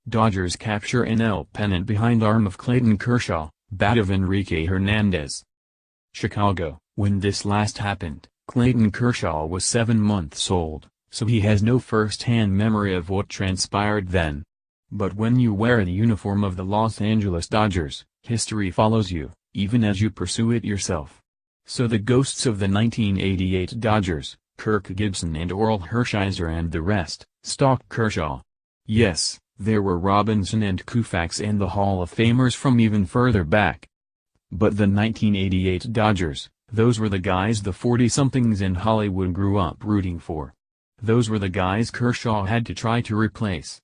Dodgers capture NL pennant behind arm of Clayton Kershaw, bat of Enrique Hernandez. Chicago. When this last happened, Clayton Kershaw was 7 months old, so he has no first-hand memory of what transpired then. But when you wear the uniform of the Los Angeles Dodgers, history follows you, even as you pursue it yourself. So the ghosts of the 1988 Dodgers, Kirk, Gibson and Orel, Hershiser and the rest, stalked Kershaw. Yes, there were Robinson and Koufax and the Hall of Famers from even further back. But the 1988 Dodgers, those were the guys the 40-somethings in Hollywood grew up rooting for. Those were the guys Kershaw had to try to replace.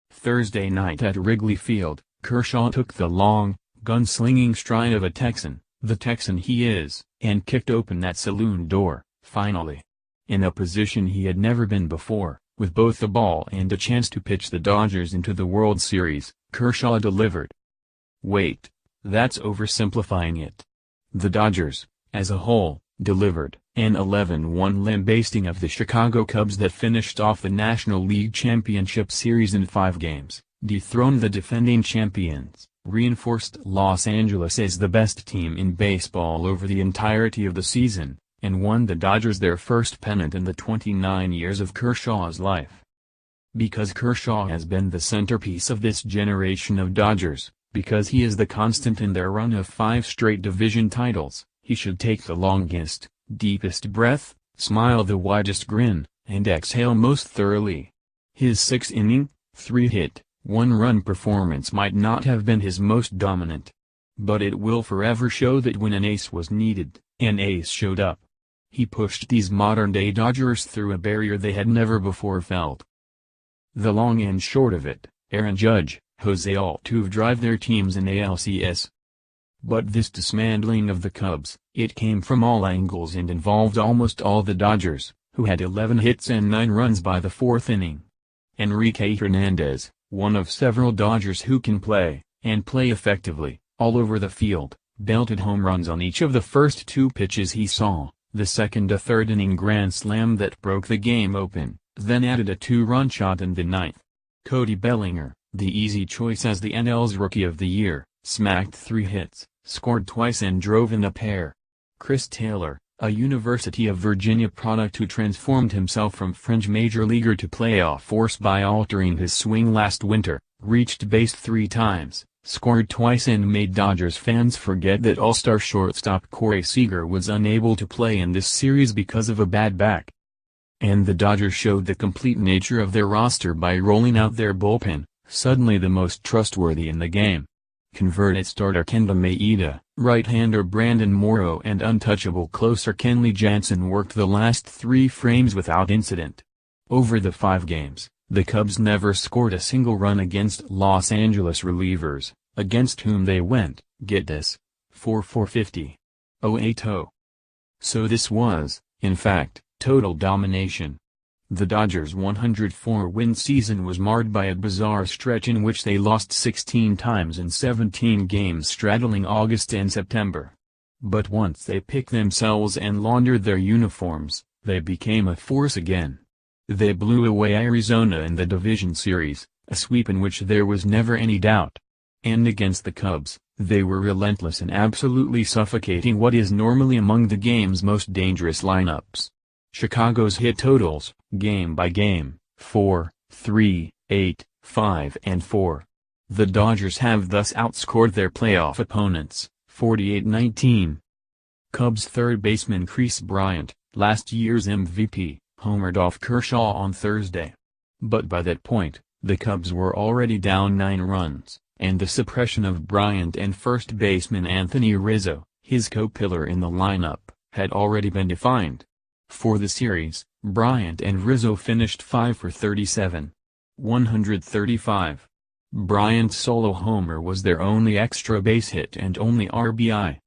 Thursday night at Wrigley Field, Kershaw took the long, gun-slinging stride of a Texan, the Texan he is, and kicked open that saloon door, finally. In a position he had never been before, with both the ball and a chance to pitch the Dodgers into the World Series, Kershaw delivered. Wait, that's oversimplifying it. The Dodgers, as a whole, delivered an 11-1 lambasting of the Chicago Cubs that finished off the National League Championship Series in 5 games, dethroned the defending champions, reinforced Los Angeles as the best team in baseball over the entirety of the season, and won the Dodgers their first pennant in the 29 years of Kershaw's life. Because Kershaw has been the centerpiece of this generation of Dodgers, because he is the constant in their run of 5 straight division titles, he should take the longest, deepest breath, smile the widest grin, and exhale most thoroughly. His 6-inning, 3-hit, 1-run performance might not have been his most dominant. But it will forever show that when an ace was needed, an ace showed up. He pushed these modern-day Dodgers through a barrier they had never before felt. The long and short of it, Aaron Judge, Jose Altuve drive their teams in ALCS. But this dismantling of the Cubs, it came from all angles and involved almost all the Dodgers, who had 11 hits and 9 runs by the 4th inning. Enrique Hernandez, one of several Dodgers who can play, and play effectively, all over the field, belted home runs on each of the first 2 pitches he saw, the second a third-inning grand slam that broke the game open, then added a 2-run shot in the 9th. Cody Bellinger, the easy choice as the NL's Rookie of the Year, smacked 3 hits, scored twice and drove in a pair. Chris Taylor, a University of Virginia product who transformed himself from fringe major leaguer to playoff force by altering his swing last winter, reached base 3 times, scored twice and made Dodgers fans forget that all-star shortstop Corey Seager was unable to play in this series because of a bad back. And the Dodgers showed the complete nature of their roster by rolling out their bullpen, suddenly the most trustworthy in the game. Converted starter Kenta Maeda, right-hander Brandon Morrow and untouchable closer Kenley Jansen worked the last 3 frames without incident. Over the 5 games, the Cubs never scored a single run against Los Angeles relievers, against whom they went, get this, 4-4-50. 0-8-0. So this was, in fact, total domination. The Dodgers' 104-win season was marred by a bizarre stretch in which they lost 16 times in 17 games straddling August and September. But once they picked themselves and laundered their uniforms, they became a force again. They blew away Arizona in the division series, a sweep in which there was never any doubt. And against the Cubs, they were relentless in absolutely suffocating what is normally among the game's most dangerous lineups. Chicago's hit totals, game by game, 4, 3, 8, 5 and 4. The Dodgers have thus outscored their playoff opponents, 48-19. Cubs third baseman Kris Bryant, last year's MVP, homered off Kershaw on Thursday. But by that point, the Cubs were already down 9 runs, and the suppression of Bryant and first baseman Anthony Rizzo, his co-pillar in the lineup, had already been defined. For the series, Bryant and Rizzo finished 5 for 37. 135. Bryant's solo homer was their only extra base hit and only RBI.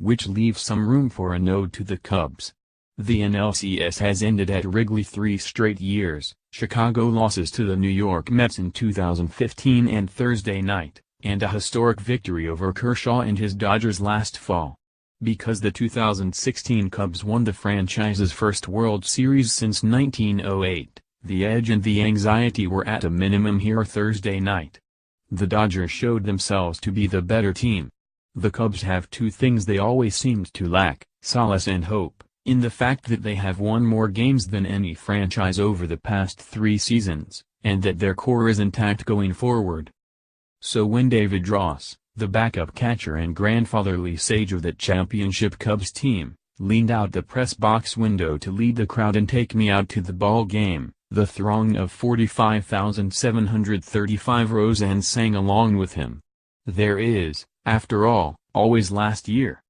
Which leaves some room for a nod to the Cubs. The NLCS has ended at Wrigley 3 straight years, Chicago losses to the New York Mets in 2015 and Thursday night, and a historic victory over Kershaw and his Dodgers last fall. Because the 2016 Cubs won the franchise's first World Series since 1908, the edge and the anxiety were at a minimum here Thursday night. The Dodgers showed themselves to be the better team. The Cubs have two things they always seemed to lack, solace and hope, in the fact that they have won more games than any franchise over the past 3 seasons, and that their core is intact going forward. So when David Ross, the backup catcher and grandfatherly sage of that championship Cubs team, leaned out the press box window to lead the crowd and take me out to the ball game, the throng of 45,735 rose and sang along with him. There is, after all, always last year.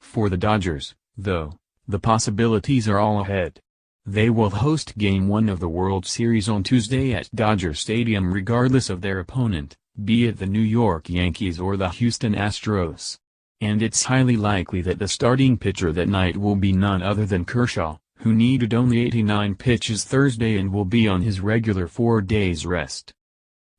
For the Dodgers, though, the possibilities are all ahead. They will host Game 1 of the World Series on Tuesday at Dodger Stadium regardless of their opponent, be it the New York Yankees or the Houston Astros. And it's highly likely that the starting pitcher that night will be none other than Kershaw, who needed only 89 pitches Thursday and will be on his regular 4 days rest.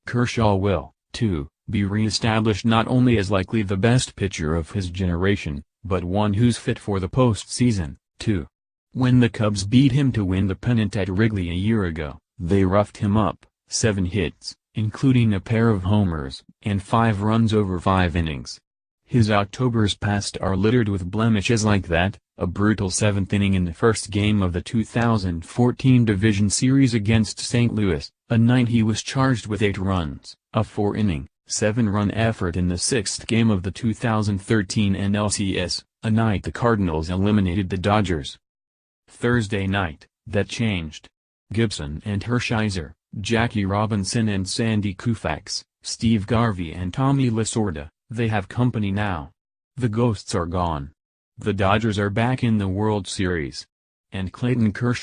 Kershaw will, too, be re-established not only as likely the best pitcher of his generation, but one who's fit for the postseason, too. When the Cubs beat him to win the pennant at Wrigley a year ago, they roughed him up, 7 hits, including a pair of homers, and 5 runs over 5 innings. His Octobers past are littered with blemishes like that, a brutal 7th inning in the first game of the 2014 Division Series against St. Louis, a night he was charged with 8 runs, a 4-inning, 7-run effort in the 6th game of the 2013 NLCS, a night the Cardinals eliminated the Dodgers. Thursday night, that changed. Gibson and Hershiser, Jackie Robinson and Sandy Koufax, Steve Garvey and Tommy Lasorda, they have company now. The ghosts are gone. The Dodgers are back in the World Series. And Clayton Kershaw